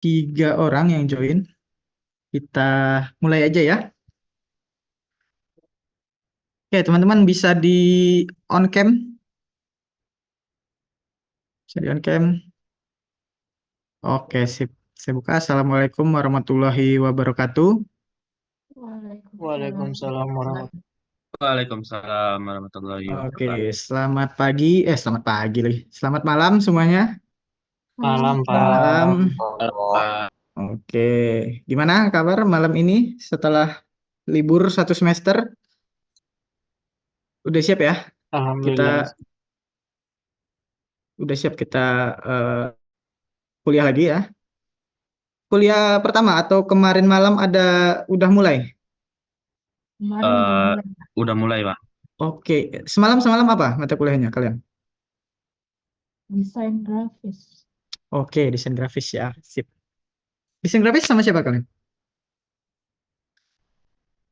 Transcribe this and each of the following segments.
tiga orang yang join. Kita mulai aja ya. Oke, teman-teman bisa di on cam. Bisa di on cam. Oke, sip. Saya buka. Assalamualaikum warahmatullahi wabarakatuh. Waalaikumsalam Waalaikumsalam warahmatullahi Waalaikumsalam warahmatullahi Oke, wabarakatuh. selamat pagi. Selamat pagi lagi. Selamat malam semuanya. malam, Selamat malam. Pak. Halo, Pak. Oke, gimana kabar malam ini setelah libur satu semester? Udah siap ya? Kita Alhamdulillah. udah siap kita eh, kuliah lagi ya. Kuliah pertama atau kemarin malam udah mulai? Kemarin udah Eh, mulai udah mulai, Pak. Oke, semalam semalam apa mata kuliahnya kalian? desain grafis. Oke, desain grafis ya. Sip. Desain grafis sama siapa kalian?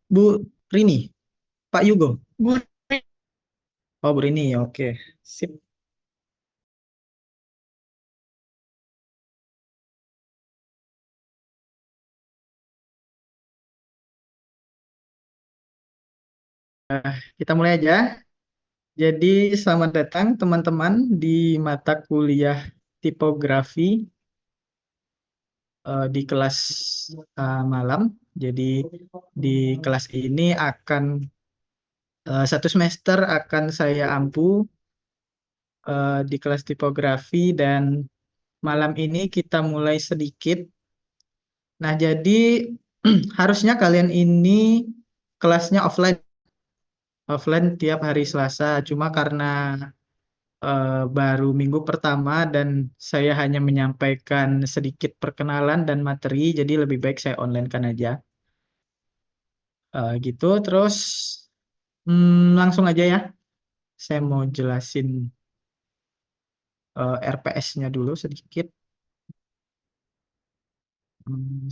Bu Rini, Pak Yugo. Bu, Oh, Bu Rini. Oke. Sip. Kita mulai aja. Jadi, selamat datang teman-teman di mata kuliah tipografi di kelas malam. Jadi, di kelas ini satu semester akan saya ampu di kelas tipografi dan malam ini kita mulai sedikit. Nah, jadi harusnya kalian ini kelasnya offline tiap hari Selasa. Cuma karena baru minggu pertama dan saya hanya menyampaikan sedikit perkenalan dan materi, jadi lebih baik saya online kan aja. Gitu. Terus langsung aja ya. Saya mau jelasin RPS-nya dulu sedikit. Hmm,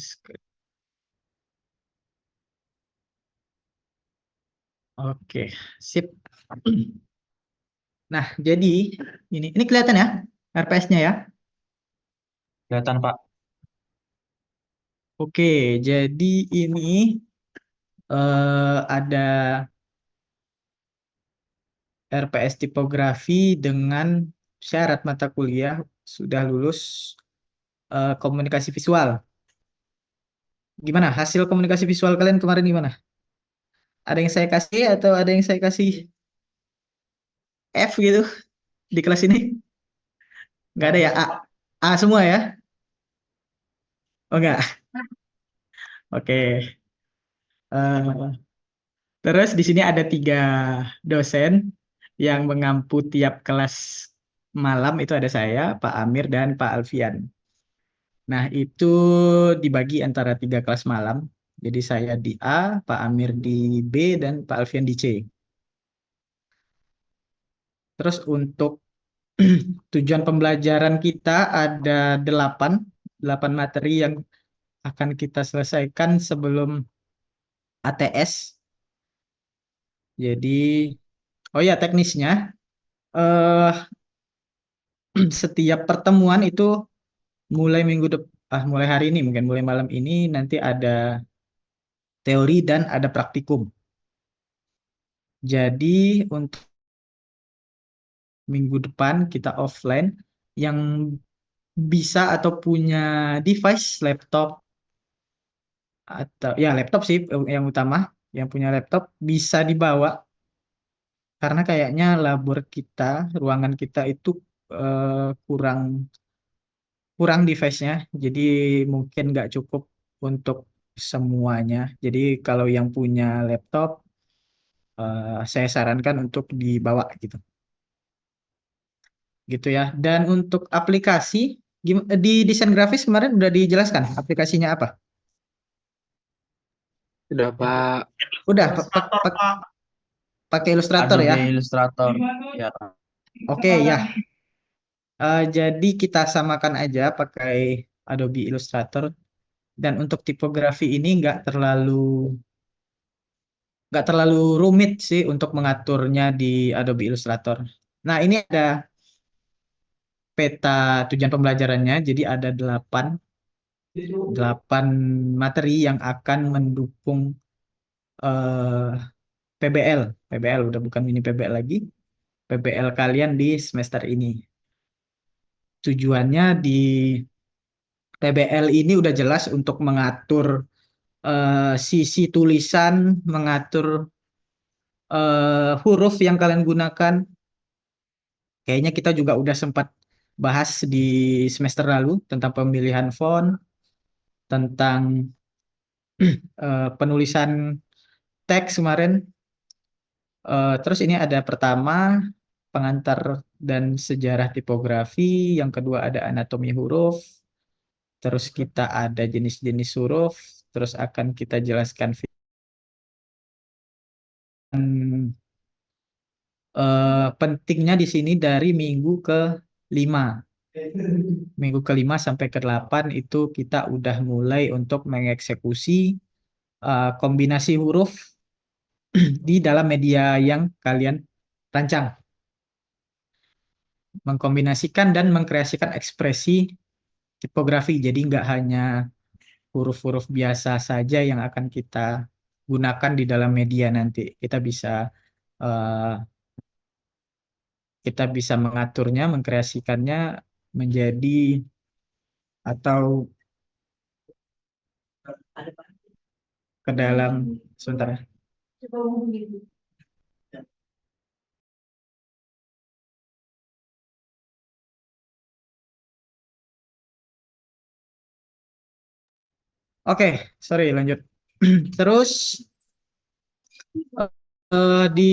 Oke, sip. Nah, jadi ini kelihatan ya RPS-nya ya. Kelihatan, Pak. Oke, jadi ini ada RPS tipografi dengan syarat mata kuliah sudah lulus komunikasi visual. Gimana hasil komunikasi visual kalian kemarin gimana? Ada yang saya kasih atau ada yang saya kasih F gitu di kelas ini? Nggak ada ya? A semua ya? Oh enggak. Oke. Eh, terus di sini ada tiga dosen yang mengampu tiap kelas malam itu ada saya, Pak Amir dan Pak Alfian. Nah, itu dibagi antara tiga kelas malam. Jadi saya di A, Pak Amir di B, dan Pak Alfian di C. Terus untuk tujuan pembelajaran kita ada delapan materi yang akan kita selesaikan sebelum ATS. Jadi, oh ya teknisnya, eh, setiap pertemuan itu mulai hari ini, mungkin mulai malam ini nanti ada teori dan ada praktikum. Jadi untuk minggu depan kita offline yang bisa atau punya device laptop atau ya laptop sih yang utama yang punya laptop bisa dibawa karena kayaknya labor kita ruangan kita itu kurang kurang device-nya jadi mungkin nggak cukup untuk semuanya jadi kalau yang punya laptop saya sarankan untuk dibawa gitu gitu ya. Dan untuk aplikasi di desain grafis kemarin udah dijelaskan aplikasinya apa? Sudah, Pak. Udah pakai Illustrator Adobe ya. Illustrator. Ya, Pak. Oke ya. Jadi kita samakan aja pakai Adobe Illustrator dan untuk tipografi ini nggak terlalu rumit sih untuk mengaturnya di Adobe Illustrator. Nah ini ada peta tujuan pembelajarannya. Jadi ada 8. 8 materi yang akan mendukung eh, PBL. PBL udah bukan mini PBL lagi. PBL kalian di semester ini. Tujuannya di PBL ini udah jelas untuk mengatur sisi tulisan, mengatur huruf yang kalian gunakan. Kayaknya kita juga udah sempat bahas di semester lalu tentang pemilihan font, tentang penulisan teks kemarin. Terus ini ada pertama pengantar dan sejarah tipografi, yang kedua ada anatomi huruf, terus kita ada jenis-jenis huruf, terus akan kita jelaskan pentingnya di sini dari minggu ke-5. Minggu ke-5 sampai ke-8 itu kita udah mulai untuk mengeksekusi kombinasi huruf di dalam media yang kalian rancang. Mengkombinasikan dan mengkreasikan ekspresi tipografi. Jadi nggak hanya huruf-huruf biasa saja yang akan kita gunakan di dalam media nanti. Eh, kita bisa mengaturnya, mengkreasikannya menjadi atau ke dalam sebentar ya. Oke, sorry lanjut. Terus di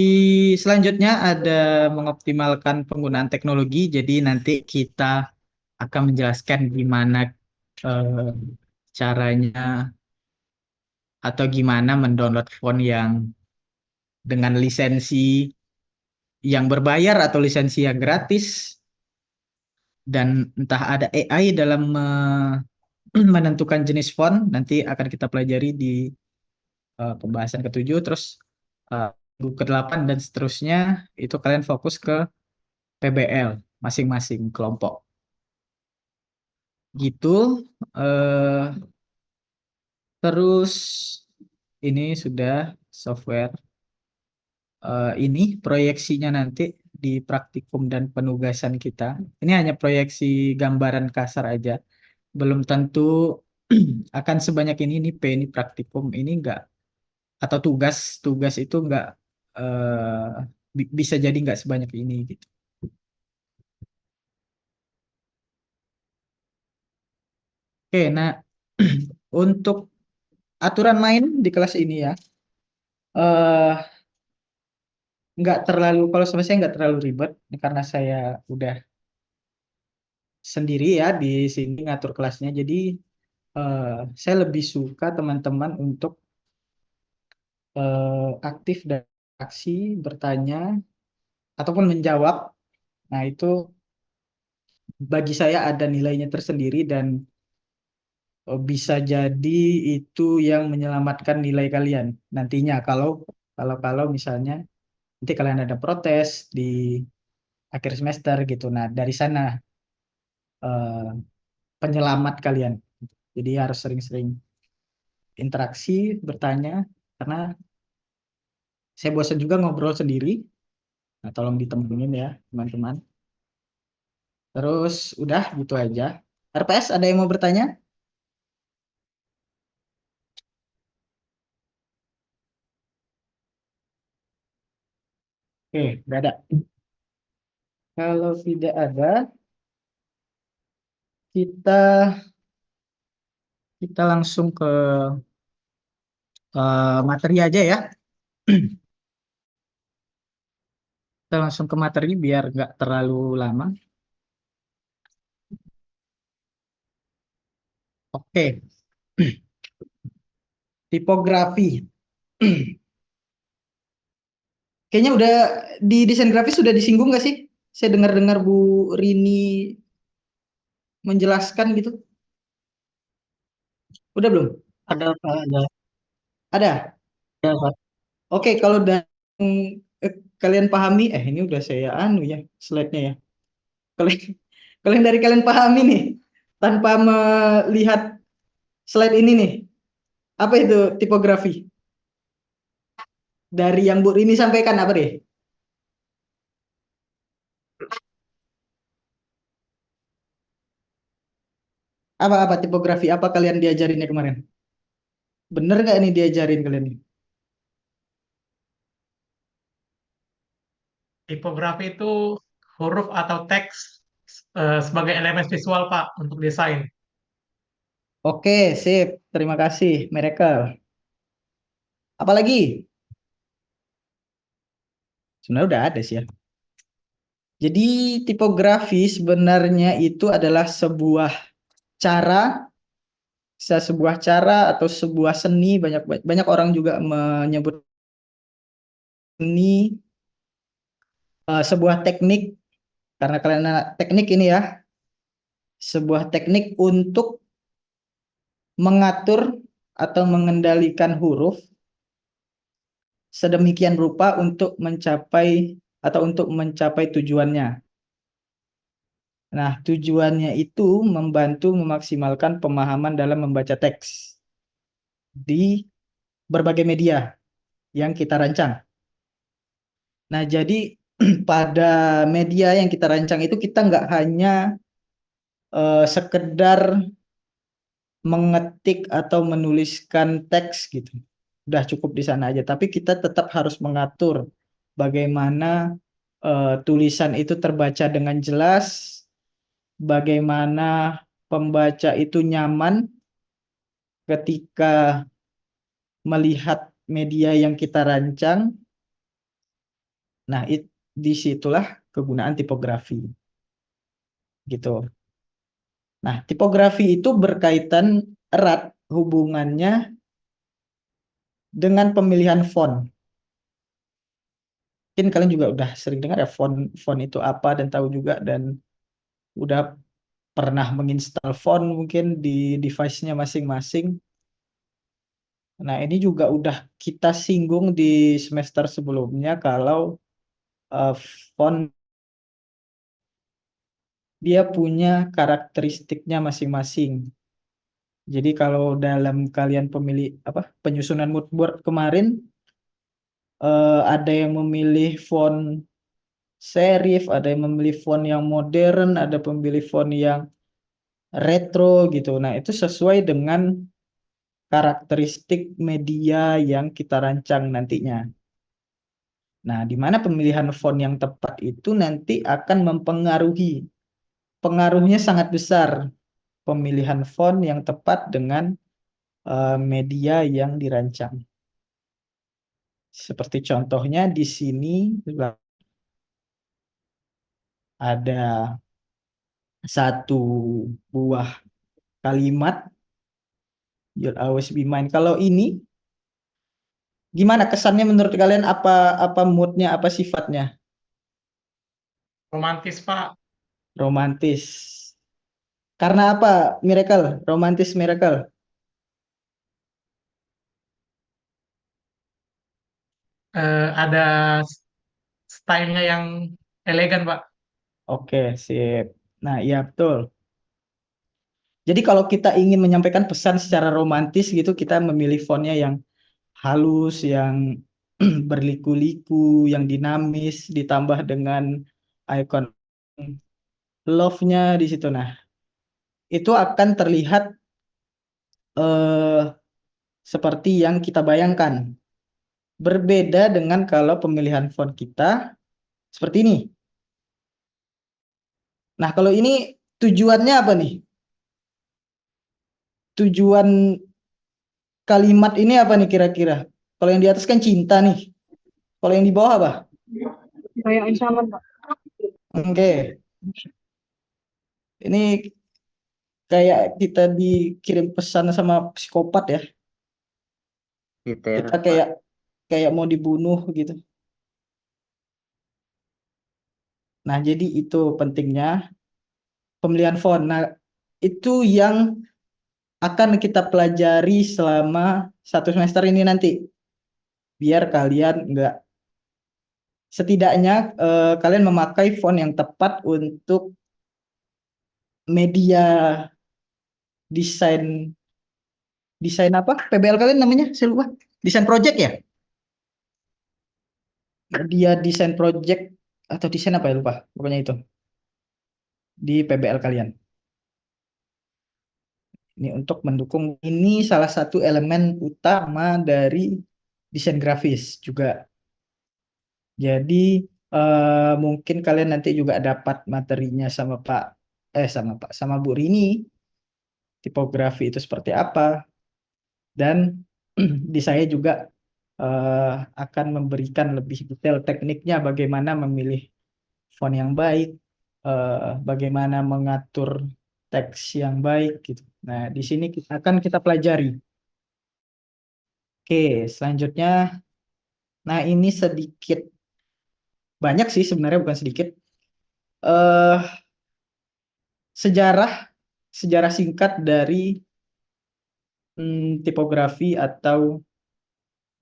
selanjutnya ada mengoptimalkan penggunaan teknologi. Jadi nanti kita akan menjelaskan gimana eh, caranya atau gimana mendownload font yang dengan lisensi yang berbayar atau lisensi yang gratis, dan entah ada AI dalam menentukan jenis font. Nanti akan kita pelajari di pembahasan ke-7. Terus uh, minggu ke-8 dan seterusnya itu kalian fokus ke PBL masing-masing kelompok gitu. eh Terus ini sudah software. Ini proyeksinya nanti di praktikum dan penugasan kita. Ini hanya proyeksi gambaran kasar aja. Belum tentu akan sebanyak ini P ini praktikum ini enggak, atau tugas tugas itu enggak bisa jadi enggak sebanyak ini gitu. Oke, nah untuk aturan main di kelas ini ya, eh nggak terlalu, kalau sama saya nggak terlalu ribet ini karena saya udah sendiri ya di sini ngatur kelasnya. Jadi eh, saya lebih suka teman-teman untuk aktif dan aksi, bertanya ataupun menjawab. Nah, itu bagi saya ada nilainya tersendiri, dan bisa jadi itu yang menyelamatkan nilai kalian nantinya kalau kalau kalau misalnya nanti kalian ada protes di akhir semester gitu. Nah, dari sana eh, penyelamat kalian. Jadi harus sering-sering interaksi, bertanya, karena saya bosan juga ngobrol sendiri. Nah, tolong ditemenin ya, teman-teman. Terus udah gitu aja. RPS ada yang mau bertanya? Oke, nggak ada. Kalau tidak ada, kita kita langsung ke materi aja ya. Kita langsung ke materi biar nggak terlalu lama. Oke, tipografi. Kayaknya udah di desain grafis sudah disinggung nggak sih? Saya dengar-dengar Bu Rini menjelaskan gitu. Udah belum? Ada Pak, Ada. ada Pak. Oke, kalau kalian pahami, ini udah saya anu ya slide-nya ya. Kalau kalau yang dari kalian pahami nih, tanpa melihat slide ini nih. Apa itu tipografi? Dari yang Bu Rini sampaikan apa deh? Apa tipografi? Apa kalian diajarinnya kemarin? Bener nggak nih diajarin kalian nih? Tipografi itu huruf atau teks sebagai elemen visual, Pak, untuk desain. Oke, sip. Terima kasih, Miracle. Apalagi? Sebenarnya udah ada sih ya. Jadi tipografi sebenarnya itu adalah cara, sebuah cara atau sebuah seni. Banyak orang juga menyebut seni, sebuah teknik, karena kalian anak teknik ini ya, sebuah teknik untuk mengatur atau mengendalikan huruf sedemikian rupa untuk mencapai tujuannya. Nah, tujuannya itu membantu memaksimalkan pemahaman dalam membaca teks di berbagai media yang kita rancang. Nah, jadi pada media yang kita rancang itu kita nggak hanya sekedar mengetik atau menuliskan teks gitu. Udah cukup di sana aja, tapi kita tetap harus mengatur bagaimana tulisan itu terbaca dengan jelas, bagaimana pembaca itu nyaman ketika melihat media yang kita rancang. Nah, disitulah kegunaan tipografi gitu. Nah, tipografi itu berkaitan erat hubungannya dengan pemilihan font. Mungkin kalian juga udah sering dengar ya font itu apa dan tahu juga dan udah pernah menginstal font mungkin di device-nya masing-masing. Nah, ini juga udah kita singgung di semester sebelumnya kalau uh, font dia punya karakteristiknya masing-masing. Jadi kalau dalam kalian penyusunan mood board kemarin ada yang memilih font serif, ada yang memilih font yang modern, ada pemilih font yang retro gitu. Nah, itu sesuai dengan karakteristik media yang kita rancang nantinya. Nah, di mana pemilihan font yang tepat itu nanti akan pengaruhnya sangat besar pemilihan font yang tepat dengan media yang dirancang. Seperti contohnya di sini ada satu buah kalimat, you'll always be mine. Kalau ini gimana kesannya menurut kalian? Apa moodnya, apa sifatnya? Romantis, Pak. Romantis. Karena apa? Miracle, romantis miracle. Ada stylenya yang elegan, Pak. Oke, sip. Nah, iya betul. Jadi kalau kita ingin menyampaikan pesan secara romantis gitu, kita memilih fontnya yang halus, yang berliku-liku, yang dinamis, ditambah dengan icon love-nya di situ. Nah, itu akan terlihat eh, seperti yang kita bayangkan. Berbeda dengan kalau pemilihan font kita seperti ini. Nah, kalau ini tujuannya apa nih? Tujuan kalimat ini apa nih kira-kira? Kalau yang di atas kan cinta nih. Kalau yang di bawah apa? Kayak ancaman, Pak. Oke. Ini kayak kita dikirim pesan sama psikopat ya. Kita kayak mau dibunuh gitu. Nah, jadi itu pentingnya pemilihan font. Nah, itu yang akan kita pelajari selama satu semester ini nanti. Biar kalian setidaknya kalian memakai font yang tepat untuk media desain desain apa? PBL kalian namanya? Saya lupa. Desain project ya? Dia desain project atau desain apa ya, lupa. Pokoknya itu di PBL kalian. Ini untuk mendukung, ini salah satu elemen utama dari desain grafis juga. Jadi mungkin kalian nanti juga dapat materinya sama Bu Rini, tipografi itu seperti apa, dan di saya juga akan memberikan lebih detail tekniknya bagaimana memilih font yang baik, bagaimana mengatur teks yang baik gitu. Nah, di sini akan kita pelajari. Oke, selanjutnya, nah ini sedikit banyak sih sebenarnya, bukan sedikit. eh sejarah sejarah singkat dari tipografi atau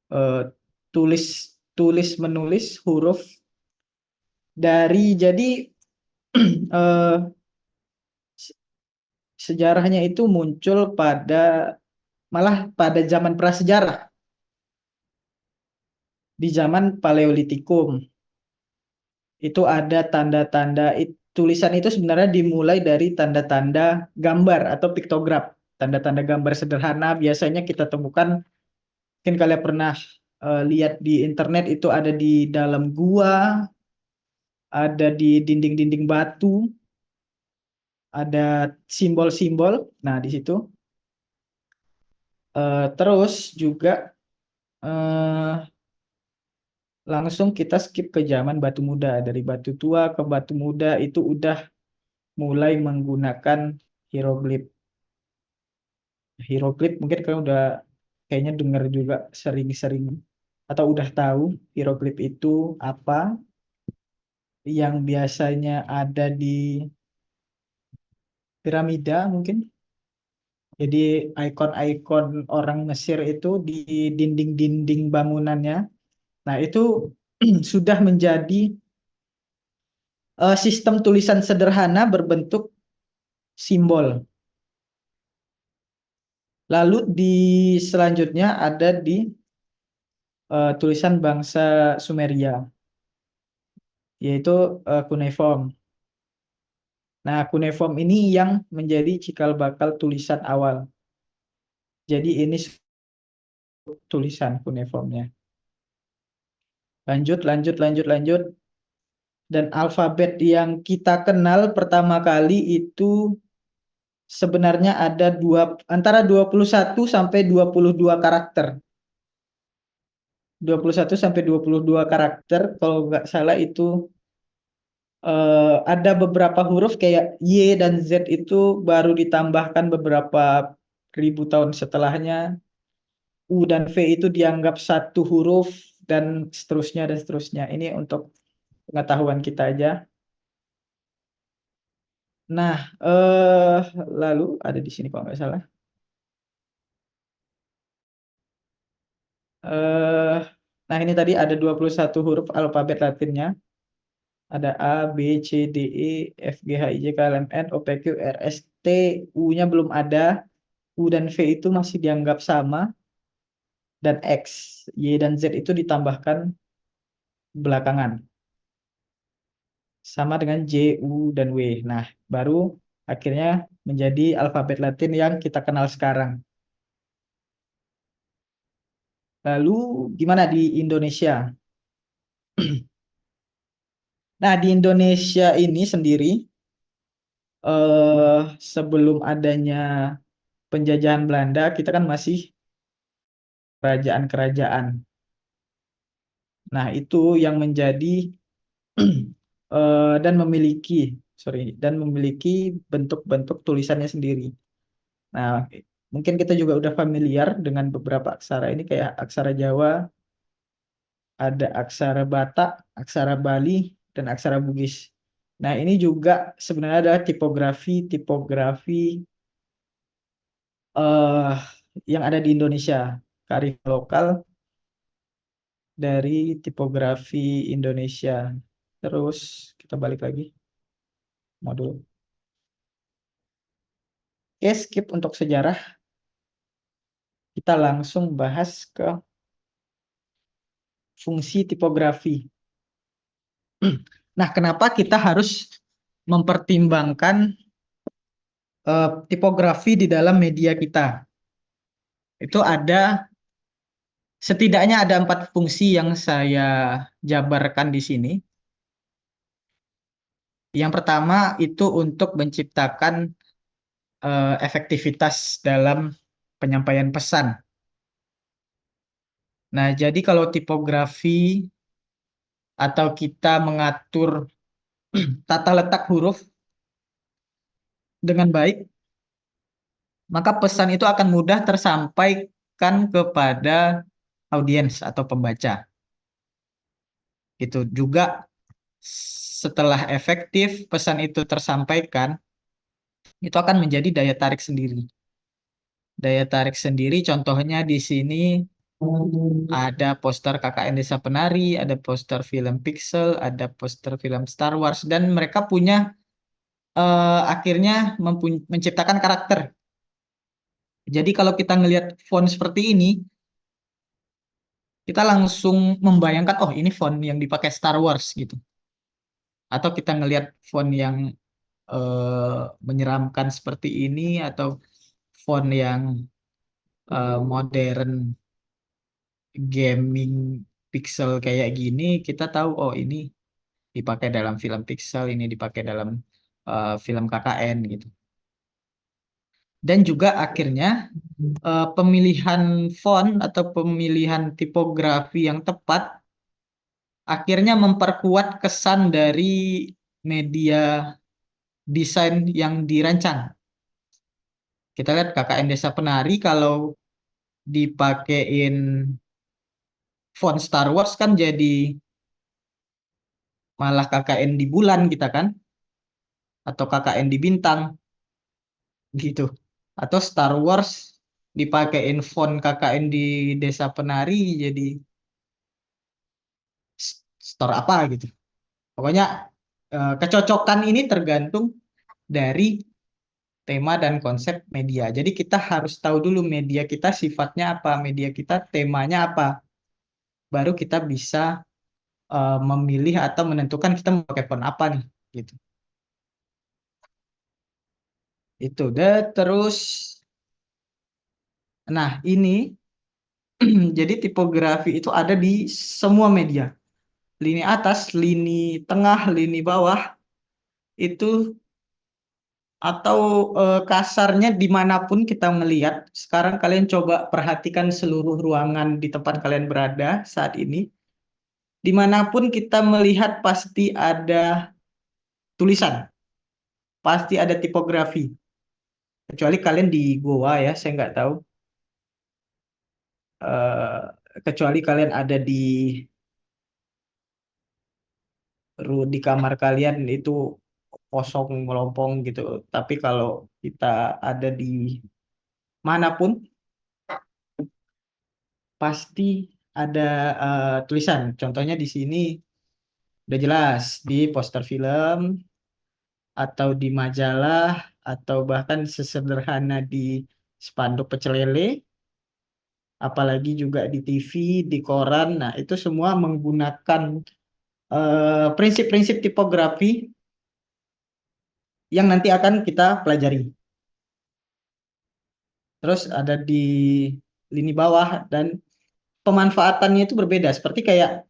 eh, tulis tulis menulis huruf jadi eh, sejarahnya itu muncul malah pada zaman prasejarah, di zaman Paleolitikum. Itu ada tanda-tanda, tulisan itu sebenarnya dimulai dari tanda-tanda gambar atau piktograf. Tanda-tanda gambar sederhana biasanya kita temukan, mungkin kalian pernah lihat di internet, itu ada di dalam gua, ada di dinding-dinding batu, ada simbol-simbol. Nah, di situ. Terus juga eh, langsung kita skip ke zaman batu muda. Dari batu tua ke batu muda itu udah mulai menggunakan hieroglif. Hieroglif mungkin kalian udah kayaknya dengar juga sering-sering atau udah tahu hieroglif itu apa, yang biasanya ada di piramida mungkin. Jadi ikon-ikon orang Mesir itu di dinding-dinding bangunannya. Nah, itu sudah menjadi sistem tulisan sederhana berbentuk simbol. Lalu di selanjutnya ada di tulisan bangsa Sumeria, yaitu cuneiform. Nah, cuneiform ini yang menjadi cikal bakal tulisan awal. Jadi ini tulisan cuneiformnya. Lanjut. Dan alfabet yang kita kenal pertama kali itu sebenarnya ada antara 21 sampai 22 karakter. 21 sampai 22 karakter, kalau nggak salah itu ada beberapa huruf kayak Y dan Z itu baru ditambahkan beberapa ribu tahun setelahnya. U dan V itu dianggap satu huruf, dan seterusnya dan seterusnya. Ini untuk pengetahuan kita aja. Nah, lalu ada di sini kalau nggak salah. eh nah, ini tadi ada 21 huruf alfabet Latinnya. Ada A, B, C, D, E, F, G, H, I, J, K, L, M, N, O, P, Q, R, S, T. U-nya belum ada. U dan V itu masih dianggap sama. Dan X, Y, dan Z itu ditambahkan belakangan. Sama dengan J, U, dan W. Nah, baru akhirnya menjadi alfabet Latin yang kita kenal sekarang. Lalu gimana di Indonesia? Nah, di Indonesia ini sendiri, sebelum adanya penjajahan Belanda, kita kan masih kerajaan-kerajaan. Nah, itu yang menjadi dan memiliki bentuk-bentuk tulisannya sendiri. Nah, mungkin kita juga udah familiar dengan beberapa aksara ini, kayak aksara Jawa, ada aksara Batak, aksara Bali, dan aksara Bugis. Nah, ini juga sebenarnya adalah tipografi eh yang ada di Indonesia, kearifan lokal dari tipografi Indonesia. Terus kita balik lagi modul. Oke, skip untuk sejarah. kita langsung bahas ke fungsi tipografi. Nah, kenapa kita harus mempertimbangkan tipografi di dalam media kita? Itu setidaknya ada 4 fungsi yang saya jabarkan di sini. Yang pertama itu untuk menciptakan efektivitas dalam penyampaian pesan. Nah, jadi kalau tipografi atau kita mengatur tata letak huruf dengan baik, maka pesan itu akan mudah tersampaikan kepada audiens atau pembaca. Itu juga setelah efektif pesan itu tersampaikan, itu akan menjadi daya tarik sendiri. Daya tarik sendiri contohnya di sini ada poster KKN Desa Penari, ada poster film Pixel, ada poster film Star Wars, dan mereka punya akhirnya menciptakan karakter. Jadi kalau kita ngelihat font seperti ini, kita langsung membayangkan, oh ini font yang dipakai Star Wars gitu. Atau kita ngelihat font yang menyeramkan seperti ini, atau font yang modern gaming pixel kayak gini, kita tahu oh ini dipakai dalam film Pixel, ini dipakai dalam film KKN gitu. Dan juga akhirnya pemilihan font atau pemilihan tipografi yang tepat akhirnya memperkuat kesan dari media desain yang dirancang. Kita lihat KKN Desa Penari kalau dipakein font Star Wars kan jadi malah KKN di bulan kita kan, atau KKN di bintang gitu. Atau Star Wars dipakein font KKN di Desa Penari jadi store apa gitu. Pokoknya kecocokan ini tergantung dari tema dan konsep media. Jadi kita harus tahu dulu media kita sifatnya apa, media kita temanya apa. Baru kita bisa memilih atau menentukan kita mau pakai font apa nih gitu. Itu deh terus. Nah, ini jadi tipografi itu ada di semua media. Lini atas, lini tengah, lini bawah itu atau kasarnya dimanapun kita melihat. Sekarang kalian coba perhatikan seluruh ruangan di tempat kalian berada saat ini. Dimanapun kita melihat pasti ada tulisan, pasti ada tipografi. Kecuali kalian di goa ya, saya nggak tahu. Kecuali kalian ada di kamar kalian itu kosong melompong gitu. Tapi kalau kita ada di manapun pasti ada tulisan. Contohnya di sini udah jelas di poster film atau di majalah atau bahkan sesederhana di spanduk pecel lele, apalagi juga di TV, di koran. Nah, itu semua menggunakan prinsip-prinsip tipografi yang nanti akan kita pelajari. Terus ada di lini bawah dan pemanfaatannya itu berbeda. Seperti kayak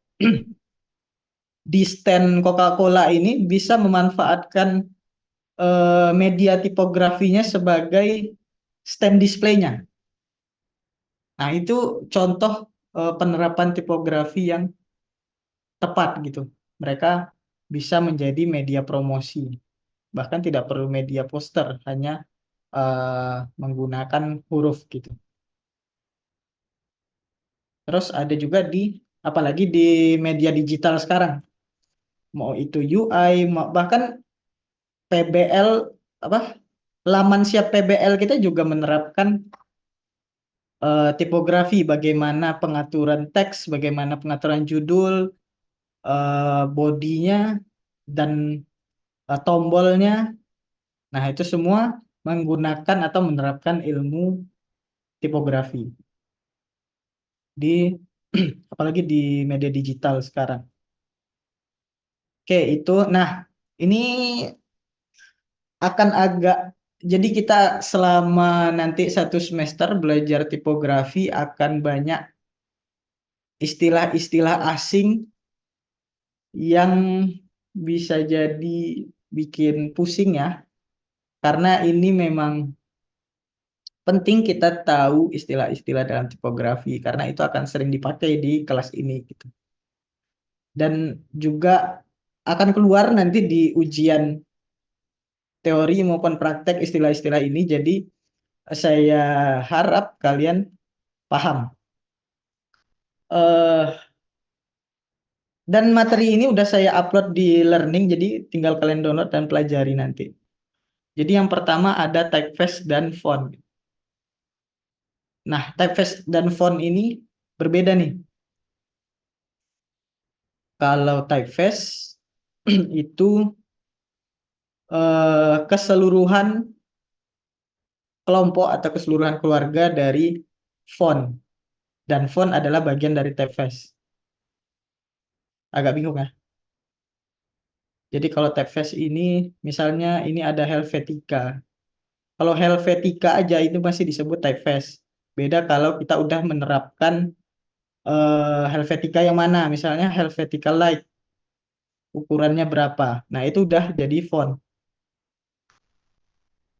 di stand Coca-Cola ini bisa memanfaatkan media tipografinya sebagai stand display-nya. Nah, itu contoh penerapan tipografi yang tepat gitu. Mereka bisa menjadi media promosi. Bahkan tidak perlu media poster, hanya menggunakan huruf gitu. Terus ada juga apalagi di media digital sekarang. Mau itu UI, bahkan PBL, apa, laman siap PBL kita juga menerapkan tipografi, bagaimana pengaturan teks, bagaimana pengaturan judul, bodinya, dan tombolnya. Nah, itu semua menggunakan atau menerapkan ilmu tipografi. di apalagi di media digital sekarang. Oke, itu. Nah, ini akan agak jadi kita selama nanti 1 semester belajar tipografi akan banyak istilah-istilah asing yang bisa jadi bikin pusing ya, karena ini memang penting kita tahu istilah-istilah dalam tipografi karena itu akan sering dipakai di kelas ini gitu. Dan juga akan keluar nanti di ujian teori maupun praktek istilah-istilah ini. Jadi saya harap kalian paham. Eh dan materi ini udah saya upload di Learning, jadi tinggal kalian download dan pelajari nanti. Jadi yang pertama ada typeface dan font. Nah, typeface dan font ini berbeda nih. Kalau typeface itu keseluruhan kelompok atau keseluruhan keluarga dari font. Dan font adalah bagian dari typeface. Agak bingung ya? Jadi kalau typeface ini, misalnya ini ada Helvetica. Kalau Helvetica aja itu masih disebut typeface. Beda kalau kita udah menerapkan Helvetica yang mana. Misalnya Helvetica Light, ukurannya berapa. Nah itu udah jadi font.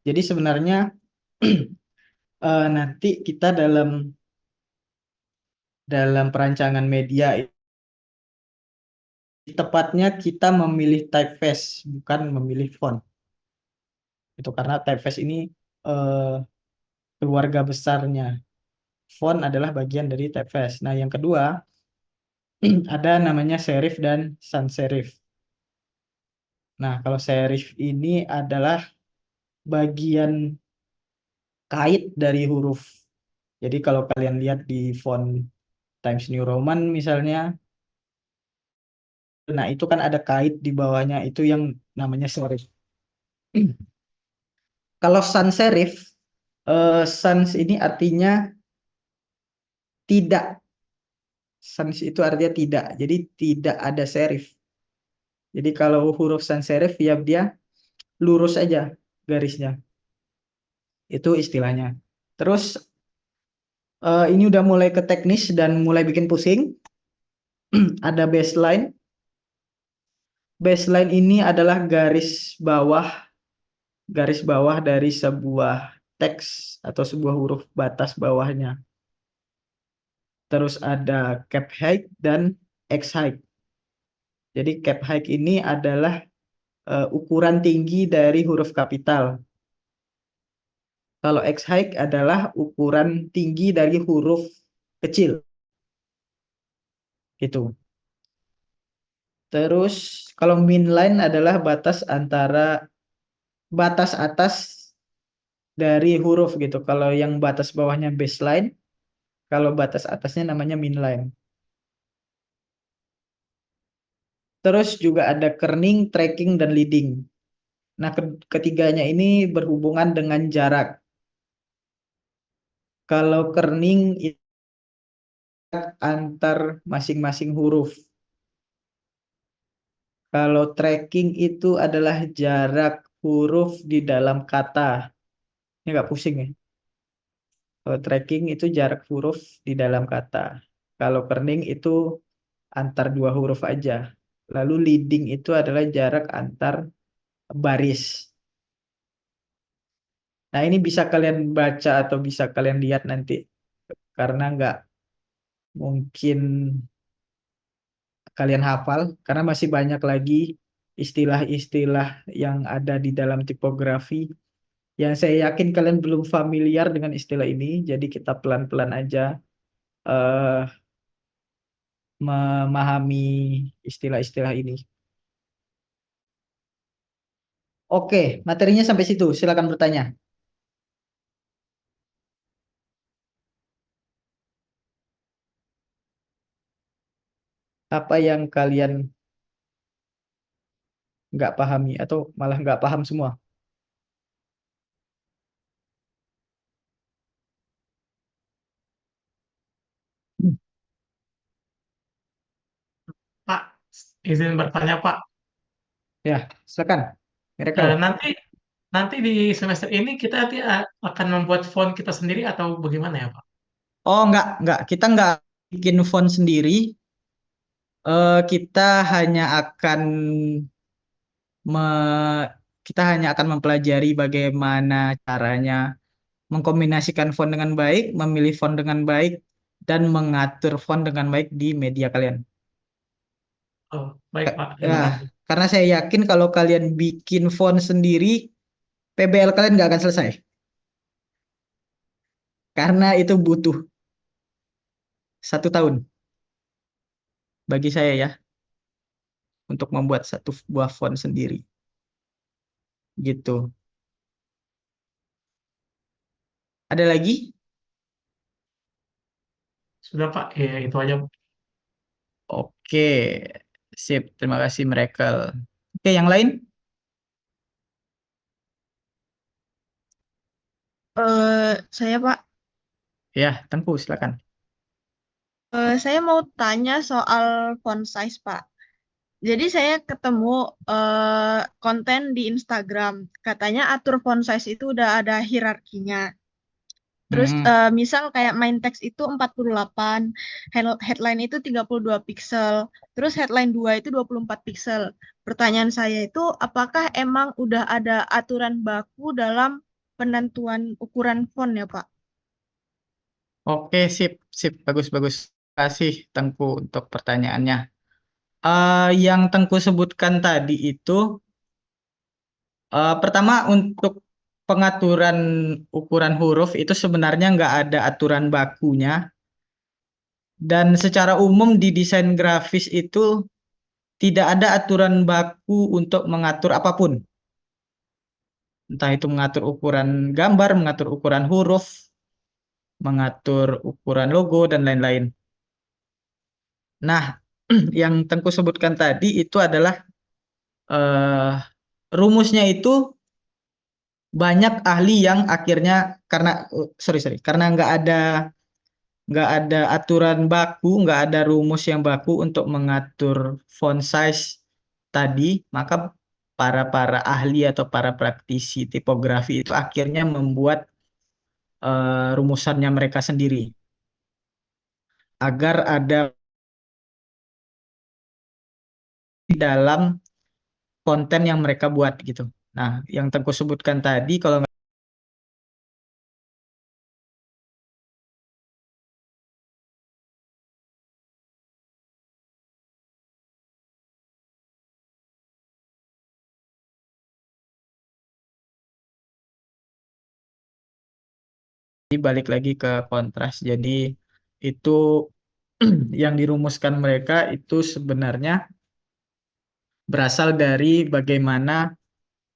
Jadi sebenarnya nanti kita dalam perancangan media, tepatnya kita memilih typeface, bukan memilih font. Itu karena typeface ini eh, keluarga besarnya. Font adalah bagian dari typeface. Nah, yang kedua, ada namanya serif dan sans serif. Nah, kalau serif ini adalah bagian kait dari huruf. Jadi kalau kalian lihat di font Times New Roman misalnya, nah itu kan ada kait di bawahnya, itu yang namanya serif. Kalau sans serif, sans ini artinya tidak. Sans itu artinya tidak. Jadi tidak ada serif. Jadi kalau huruf sans serif ya dia lurus aja garisnya. Itu istilahnya. Terus ini udah mulai ke teknis dan mulai bikin pusing. Ada baseline. Baseline ini adalah garis bawah dari sebuah teks atau sebuah huruf batas bawahnya. Terus ada cap height dan x height. Jadi cap height ini adalah ukuran tinggi dari huruf kapital. Kalau X height adalah ukuran tinggi dari huruf kecil. Gitu. Terus kalau midline adalah batas atas dari huruf gitu. Kalau yang batas bawahnya baseline, kalau batas atasnya namanya midline. Terus juga ada kerning, tracking, dan leading. Nah, ketiganya ini berhubungan dengan jarak. Kalau kerning itu antar masing-masing huruf. Kalau tracking itu adalah jarak huruf di dalam kata. Ini nggak pusing ya. Kalau tracking itu jarak huruf di dalam kata. Kalau kerning itu antar dua huruf aja. Lalu leading itu adalah jarak antar baris. Nah ini bisa kalian baca atau bisa kalian lihat nanti. Karena nggak mungkin kalian hafal. Karena masih banyak lagi istilah-istilah yang ada di dalam tipografi yang saya yakin kalian belum familiar dengan istilah ini, jadi kita pelan-pelan aja eh, memahami istilah-istilah ini. Oke, materinya sampai situ. Silakan bertanya. Apa yang kalian nggak pahami atau malah nggak paham semua? izin bertanya Pak. Ya, silakan. Miracle. Nanti nanti di semester ini kita nanti akan membuat font kita sendiri atau bagaimana ya Pak? Oh, enggak. Kita enggak bikin font sendiri. Kita hanya akan me- kita hanya akan mempelajari bagaimana caranya mengkombinasikan font dengan baik, memilih font dengan baik, dan mengatur font dengan baik di media kalian. Oh, baik Pak, Ya, terima kasih. karena saya yakin kalau kalian bikin font sendiri, PBL kalian nggak akan selesai. Karena itu butuh 1 tahun bagi saya ya, untuk membuat satu buah font sendiri. Gitu. Ada lagi? Sudah Pak, ya itu aja. Oke, sip. Terima kasih Miracle. Oke, yang lain? Saya Pak, Ya, Tengku, silakan. saya mau tanya soal font size Pak. Jadi saya ketemu konten di Instagram, katanya atur font size itu udah ada hierarkinya. Terus Hmm. misal kayak main text itu 48, headline itu 32 pixel, terus headline 2 itu 24 pixel. Pertanyaan saya itu apakah emang udah ada aturan baku dalam penentuan ukuran font ya Pak? Oke, sip. Bagus. Kasih Tengku untuk pertanyaannya. Yang Tengku sebutkan tadi itu, pertama untuk pengaturan ukuran huruf itu sebenarnya nggak ada aturan bakunya. Dan secara umum di desain grafis itu tidak ada aturan baku untuk mengatur apapun. Entah itu mengatur ukuran gambar, mengatur ukuran huruf, mengatur ukuran logo, dan lain-lain. Nah, yang Tengku sebutkan tadi itu adalah eh, rumusnya itu banyak ahli yang akhirnya karena karena nggak ada aturan baku, nggak ada rumus yang baku untuk mengatur font size tadi, maka para ahli atau para praktisi tipografi itu akhirnya membuat rumusannya mereka sendiri agar ada di dalam konten yang mereka buat gitu. Nah, yang Tengku sebutkan tadi kalau balik lagi ke kontras. Jadi itu yang dirumuskan mereka itu sebenarnya berasal dari bagaimana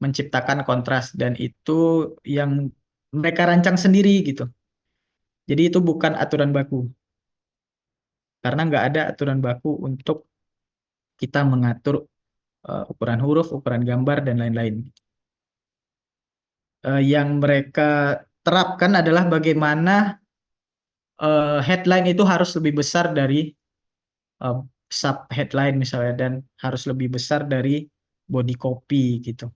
menciptakan kontras dan itu yang mereka rancang sendiri gitu. Jadi itu bukan aturan baku karena nggak ada aturan baku untuk kita mengatur ukuran huruf, ukuran gambar dan lain-lain. Yang mereka terapkan adalah bagaimana headline itu harus lebih besar dari uh, sub headline misalnya dan harus lebih besar dari body copy gitu.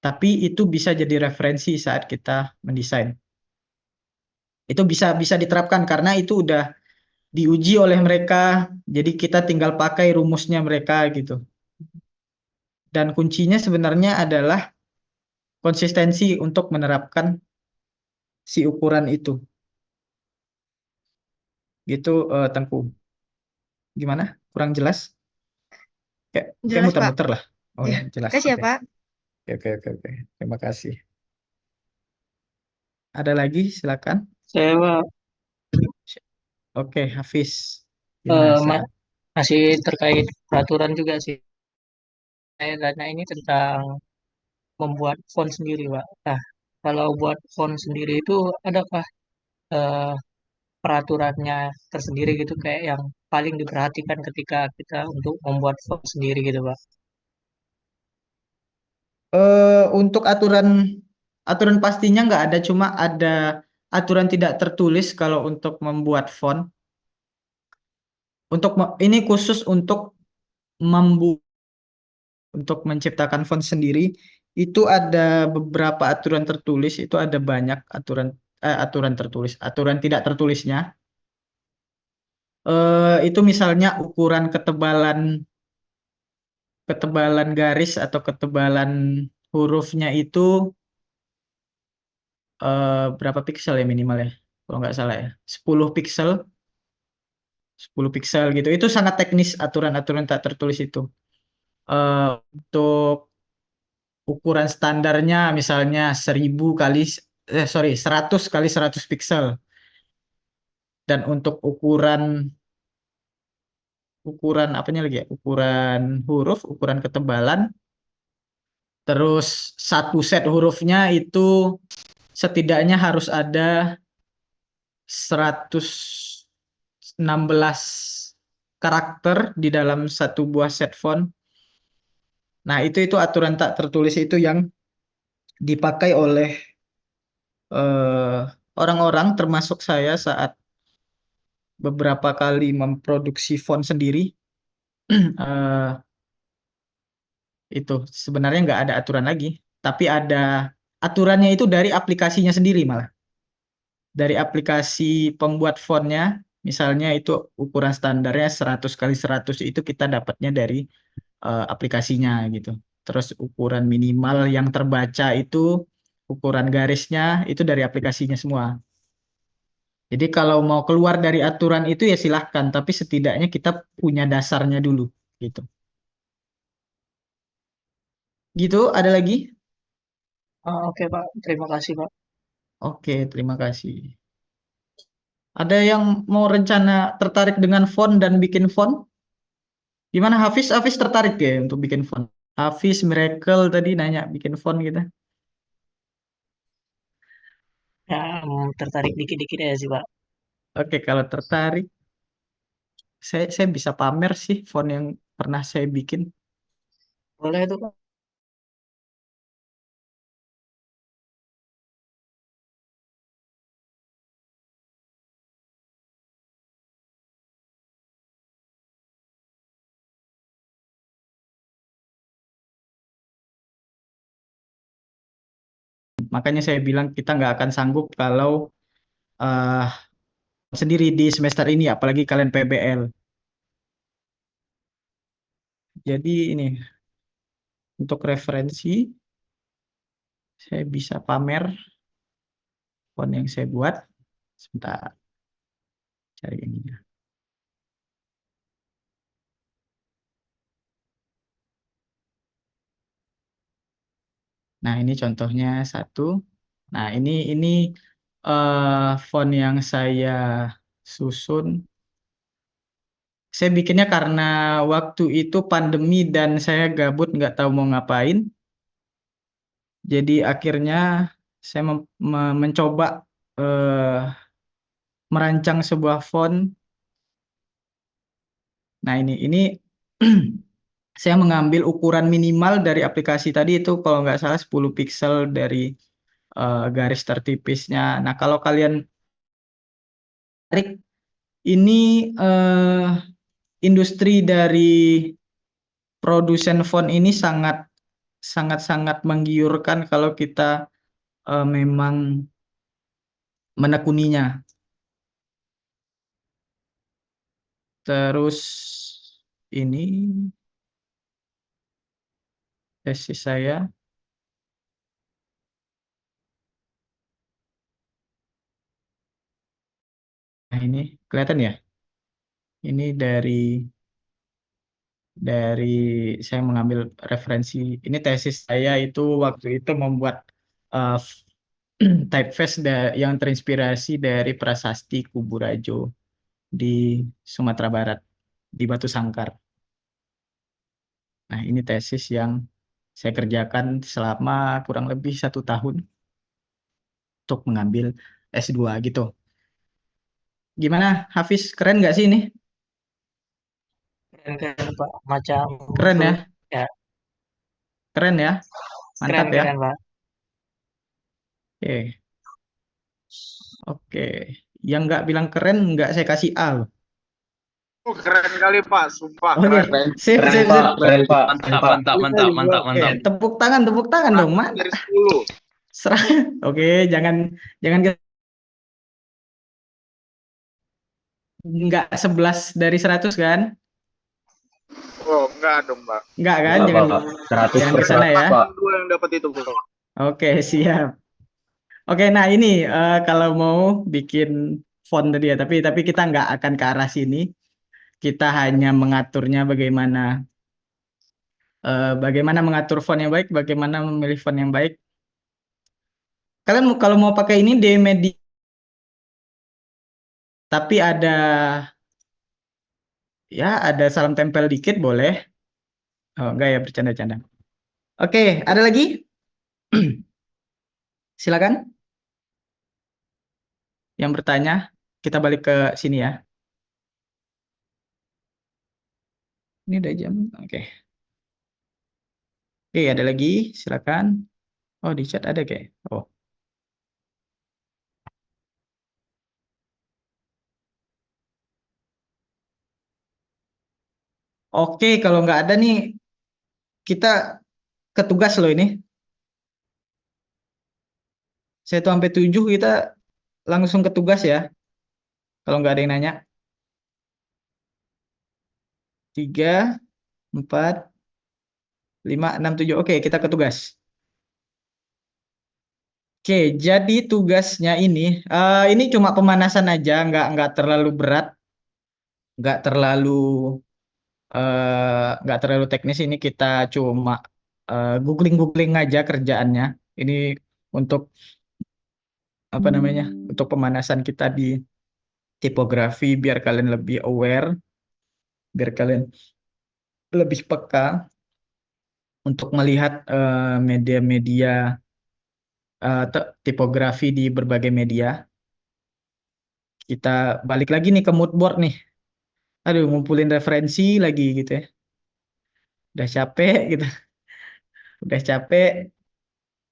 Tapi itu bisa jadi referensi saat kita mendesain. Itu bisa diterapkan karena itu udah diuji oleh mereka, jadi kita tinggal pakai rumusnya mereka gitu. Dan kuncinya sebenarnya adalah konsistensi untuk menerapkan si ukuran itu. Gitu Tengku. Gimana? Kurang jelas? Kayak Jelas Pak. muter-muter lah. Oh Ya, ya, jelas. kasih ya Oke. Pak. Oke. Terima kasih. Ada lagi? Silakan. Saya Pak, Oke, Hafiz. Gimana sekarang? masih terkait peraturan juga sih. Saya tanya ini tentang membuat font sendiri, Pak. Nah, kalau buat font sendiri itu adakah eh, peraturannya tersendiri gitu kayak yang paling diperhatikan ketika kita untuk membuat font sendiri gitu, Pak? Untuk aturan pastinya nggak ada, cuma ada aturan tidak tertulis kalau untuk membuat font. Ini khusus untuk membuat untuk menciptakan font sendiri itu ada beberapa aturan tertulis, itu ada banyak aturan tertulis, aturan tidak tertulisnya. Itu misalnya ukuran ketebalan garis atau ketebalan hurufnya itu berapa piksel ya minimal ya? Kalau nggak salah ya, 10 piksel, 10 piksel gitu. Itu sangat teknis aturan-aturan tak tertulis itu. Untuk ukuran standarnya misalnya 100 kali 100 piksel. Dan untuk ukuran apanya lagi ya? Ukuran huruf, ukuran ketebalan, terus satu set hurufnya itu setidaknya harus ada 116 karakter di dalam satu buah set font. Nah, itu aturan tak tertulis itu yang dipakai oleh eh, orang-orang termasuk saya saat beberapa kali memproduksi font sendiri. eh, itu sebenarnya nggak ada aturan lagi, tapi ada aturannya itu dari aplikasinya sendiri malah. Dari aplikasi pembuat fontnya, misalnya itu ukuran standarnya 100 kali 100 itu kita dapatnya dari aplikasinya gitu. Terus ukuran minimal yang terbaca itu ukuran garisnya itu dari aplikasinya semua. Jadi kalau mau keluar dari aturan itu ya silahkan, tapi setidaknya kita punya dasarnya dulu gitu. Gitu, ada lagi? Oke Pak, terima kasih Pak. Oke, terima kasih. Ada yang mau rencana tertarik dengan font dan bikin font? Gimana Hafiz? Hafiz tertarik ya untuk bikin font? Hafiz Miracle tadi nanya bikin font gitu. Ya, tertarik dikit-dikit ya sih Pak. Oke, kalau tertarik, saya bisa pamer sih font yang pernah saya bikin. Boleh tuh Pak. Makanya saya bilang kita nggak akan sanggup kalau eh, sendiri di semester ini, apalagi kalian PBL. Jadi ini untuk referensi, saya bisa pamer font yang saya buat. Sebentar, cari ini. Nah, ini contohnya satu. Nah, ini font yang saya susun. Saya bikinnya karena waktu itu pandemi dan saya gabut nggak tahu mau ngapain. Jadi akhirnya saya mencoba eh, merancang sebuah font. Nah, ini saya mengambil ukuran minimal dari aplikasi tadi itu kalau nggak salah 10 piksel dari garis tertipisnya. Nah, kalau kalian tarik ini industri dari produsen font ini sangat sangat sangat menggiurkan kalau kita memang menekuninya. Terus ini tesis saya. Nah, ini kelihatan ya? Ini dari saya mengambil referensi. Ini tesis saya itu waktu itu membuat uh, typeface yang terinspirasi dari prasasti Kuburajo di Sumatera Barat, di Batu Sangkar. Nah, ini tesis yang saya kerjakan selama kurang lebih 1 tahun untuk mengambil S2 gitu. Gimana, Hafiz? Keren nggak sih ini? Keren-keren Pak. Macam Keren full, ya? ya Keren ya? Mantap ya? keren-keren Pak. Oke, oke. Yang nggak bilang keren, nggak saya kasih A loh. Oh, keren kali Pak, sumpah Oke, keren. Keren, sip, keren sip, sip. Pak, keren Pak, keren Mantap, Pak. mantap, Bisa mantap, juga. mantap, Oke, mantap. tepuk tangan dong, mana? Dari 10. Serah. Oke, jangan jangan nggak 11 dari 100 kan? Oh, enggak dong, Pak. Nggak kan? Enggak Jangan Pak, 100 jangan per ke sana 100 ya. Pak. Dua yang dapat itu, Pak. Oke, siap. Oke, nah ini kalau mau bikin font tadi ya, tapi kita nggak akan ke arah sini. Kita hanya mengaturnya bagaimana mengatur font yang baik, bagaimana memilih font yang baik. Kalian kalau mau pakai ini di media, tapi ada salam tempel dikit boleh. Oh, enggak ya, bercanda-canda. Oke, ada lagi? Silakan yang bertanya. Kita balik ke sini ya. Ini udah jam. Oke. Oke, ada lagi? Silakan. Oh, di chat ada kayak. Oh. Oke, kalau nggak ada nih, kita ke tugas loh ini. 1 sampai 7 kita langsung ke tugas ya. Kalau nggak ada yang nanya. 3, 4, 5, 6, 7. Oke, kita ke tugas. Oke, jadi tugasnya ini cuma pemanasan aja, nggak terlalu berat, nggak terlalu nggak terlalu teknis. Ini kita cuma googling aja kerjaannya. Ini untuk apa namanya? Untuk pemanasan kita di tipografi biar kalian lebih aware, biar kalian lebih peka untuk melihat media-media tipografi di berbagai media. Kita balik lagi nih ke mood board nih. Aduh, ngumpulin referensi lagi gitu ya. Udah capek gitu. Udah capek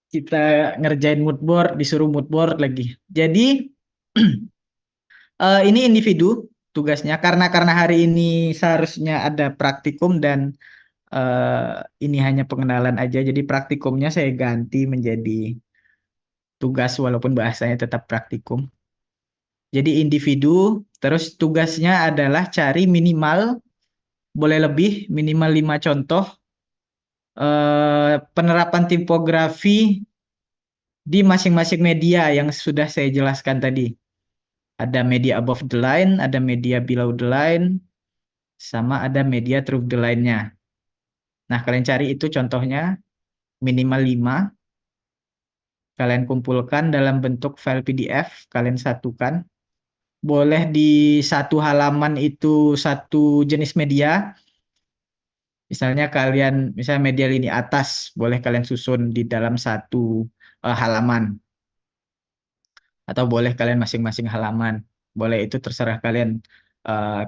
kita ngerjain mood board, disuruh mood board lagi. Jadi ini individu tugasnya karena hari ini seharusnya ada praktikum dan ini hanya pengenalan aja. Jadi praktikumnya saya ganti menjadi tugas walaupun bahasanya tetap praktikum. Jadi individu, terus tugasnya adalah cari boleh lebih, minimal 5 contoh penerapan tipografi di masing-masing media yang sudah saya jelaskan tadi. Ada media above the line, ada media below the line, sama ada media through the line-nya. Nah, kalian cari itu contohnya minimal 5. Kalian kumpulkan dalam bentuk file PDF, kalian satukan. Boleh di satu halaman itu satu jenis media. Misalnya media lini atas, boleh kalian susun di dalam satu halaman. Atau boleh kalian masing-masing halaman. Boleh, itu terserah kalian.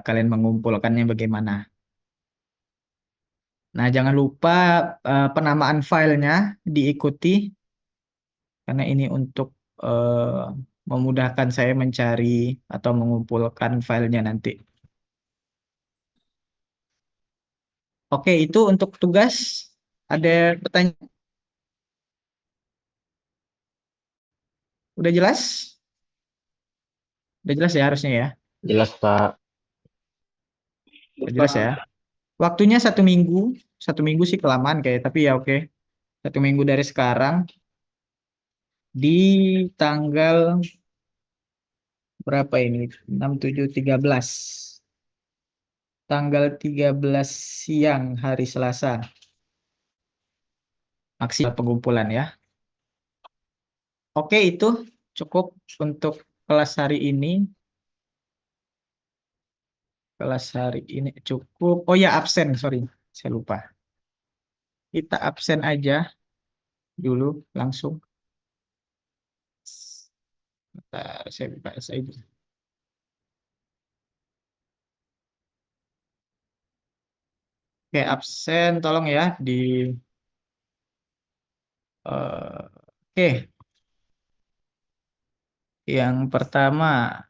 Kalian mengumpulkannya bagaimana. Nah, jangan lupa penamaan filenya diikuti. Karena ini untuk memudahkan saya mencari atau mengumpulkan filenya nanti. Oke, itu untuk tugas. Ada pertanyaan? Udah jelas? Udah jelas ya harusnya ya? Jelas Pak. Udah jelas ya? Waktunya 1 minggu. 1 minggu sih kelamaan kayak, tapi ya oke. 1 minggu dari sekarang. Di tanggal berapa ini? 6, 7, 13. Tanggal 13 siang hari Selasa. Maksimal pengumpulan ya. Oke, itu cukup untuk kelas hari ini. Kelas hari ini cukup. Oh ya, absen, sorry. Saya lupa. Kita absen aja dulu langsung. Bentar, saya buka saja. Oke, absen tolong ya di oke. Yang pertama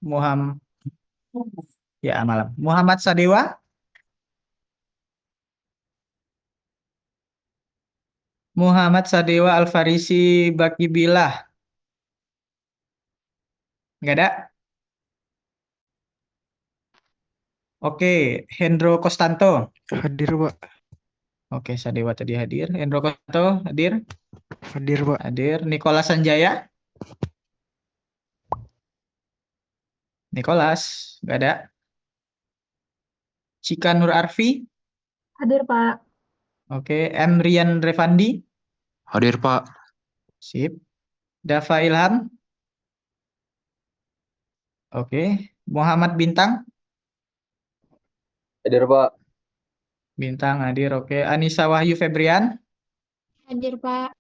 Muhammad Ya, malam. Muhammad Sadewa. Muhammad Sadewa Alfarisi Bakibillah. Nggak ada? Oke, Hendro Kostanto. Hadir, Pak. Oke, Sadewa tadi hadir. Hendro Kostanto hadir. Hadir, Pak. Hadir. Nicholas Sanjaya. Nicholas. Nggak ada. Cika Nur Arfi. Hadir, Pak. Oke, M. Rian Revandi. Hadir, Pak. Sip. Dava Ilham. Oke. Muhammad Bintang. Hadir, Pak. Bintang hadir. Oke. Anissa Wahyu Febrian. Hadir, Pak.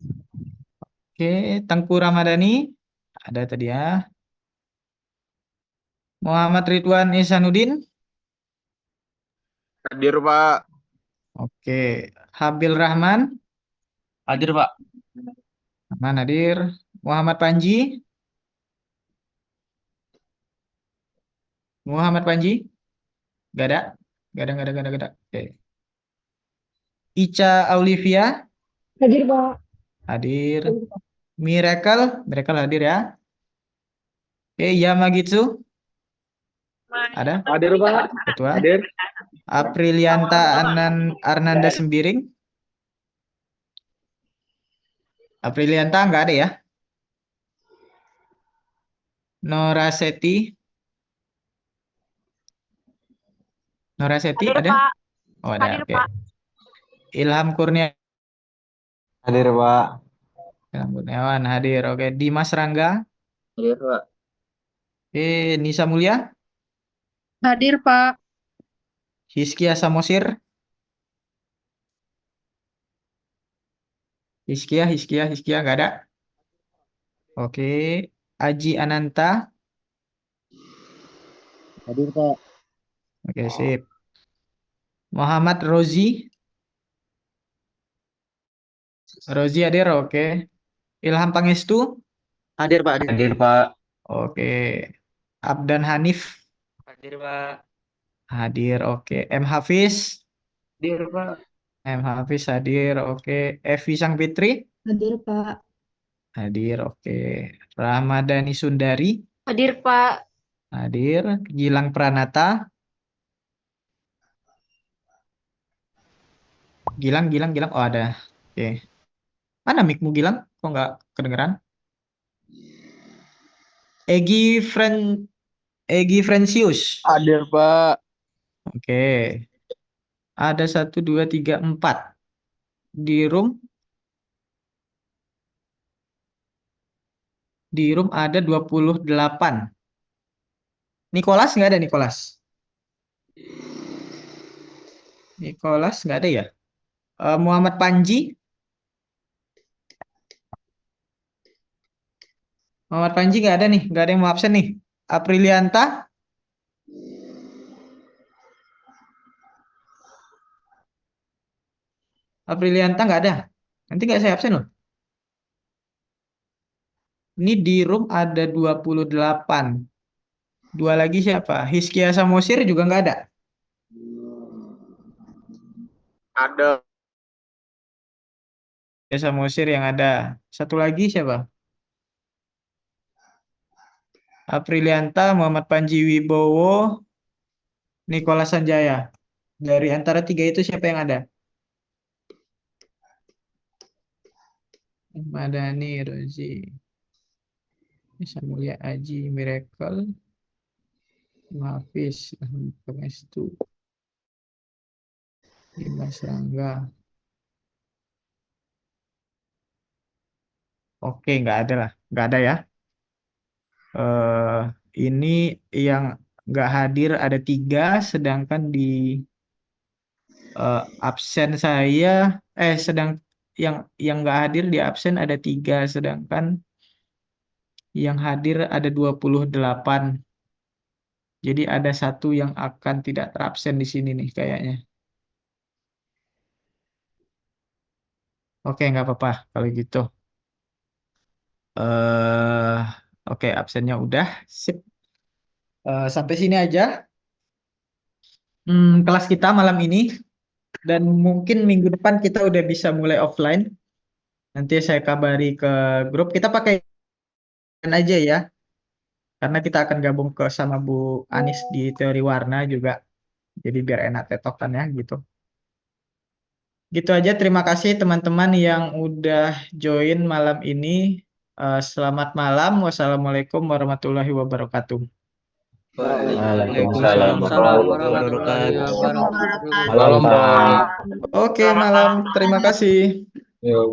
Oke. Tengku Ramadhani. Ada tadi ya. Muhammad Ridwan Ihsanuddin. Hadir, Pak. Oke. Habil Rahman. Hadir, Pak. Rahman hadir. Muhammad Panji. Muhammad Panji. Gak ada. Gak ada, gak ada, gak ada, gak ada. Oke. Ica Aulivia. Hadir, Pak. Hadir. Miracle. Miracle hadir ya. Oke. Yamagitsu. Ada? Hadir, Pak. Ketua. Hadir. Aprilianta Arnanda Sembiring. Aprilianta nggak ada ya. Noraseti. Noraseti ada? Oh, ada. Hadir, Oke. Pak. Ilham Kurnia. Hadir, Pak. Ilham Kurniawan hadir. Oke. Dimas Rangga. Hadir, Pak. Nisa Mulia. Hadir, Pak. Hizkia Samosir. Hizkia nggak ada. Oke. Aji Ananta. Hadir, Pak. Oke, sip. Muhammad Rozi. Rozi hadir, oke. Ilham Pangestu. Hadir, Pak. Hadir, Pak. Oke. Abdan Hanif. Hadir, Pak. Hadir, oke. M. Hafiz. Hadir, Pak. M. Hafiz hadir, oke. Evi Sangfitri. Hadir, Pak. Hadir, oke. Ramadhani Sundari. Hadir, Pak. Hadir. Gilang Pranata. Gilang. Oh, ada. Oke. Mana mic-mu Gilang? Kok nggak kedengeran? Egi Frensius. Hadir, Pak. Oke. Ada 1, 2, 3, 4. Di room. Di room ada 28. Nicholas nggak ada Nicholas? Nicholas nggak ada ya? Muhammad Panji. Muhammad Panji nggak ada nih. Nggak ada yang mau absen nih. Aprilianta. Aprilianta nggak ada. Nanti nggak saya absen loh. Ini di room ada 28. Dua lagi siapa? Hizkia Samosir juga nggak ada. Ada. Hizkia Samosir yang ada. Satu lagi siapa? Aprilianta, Muhammad Panji Wibowo, Nicholas Sanjaya. Dari antara tiga itu siapa yang ada? Madani, Rozi, Bisa Mulia, Aji, Miracle, Hafiz, Pangestu, Dimas Rangga. Oke, nggak ada lah. Nggak ada ya. Ini yang nggak hadir ada 3, sedangkan di absen saya, yang nggak hadir di absen ada 3, sedangkan yang hadir ada 28. Jadi ada 1 yang akan tidak terabsen di sini nih kayaknya. Oke, nggak apa-apa kalau gitu. Oke, absennya udah. Sip. Sampai sini aja. kelas kita malam ini. Dan mungkin minggu depan kita udah bisa mulai offline. Nanti saya kabari ke grup. Kita pakai aja ya. Karena kita akan gabung sama Bu Anis di teori warna juga. Jadi biar enak tetokannya gitu. Gitu aja. Terima kasih teman-teman yang udah join malam ini. Selamat malam. Wassalamualaikum warahmatullahi wabarakatuh. Waalaikumsalam warahmatullahi wabarakatuh. Wabarakatuh. Malam, Pak. Oke, malam. Terima kasih. Yuk.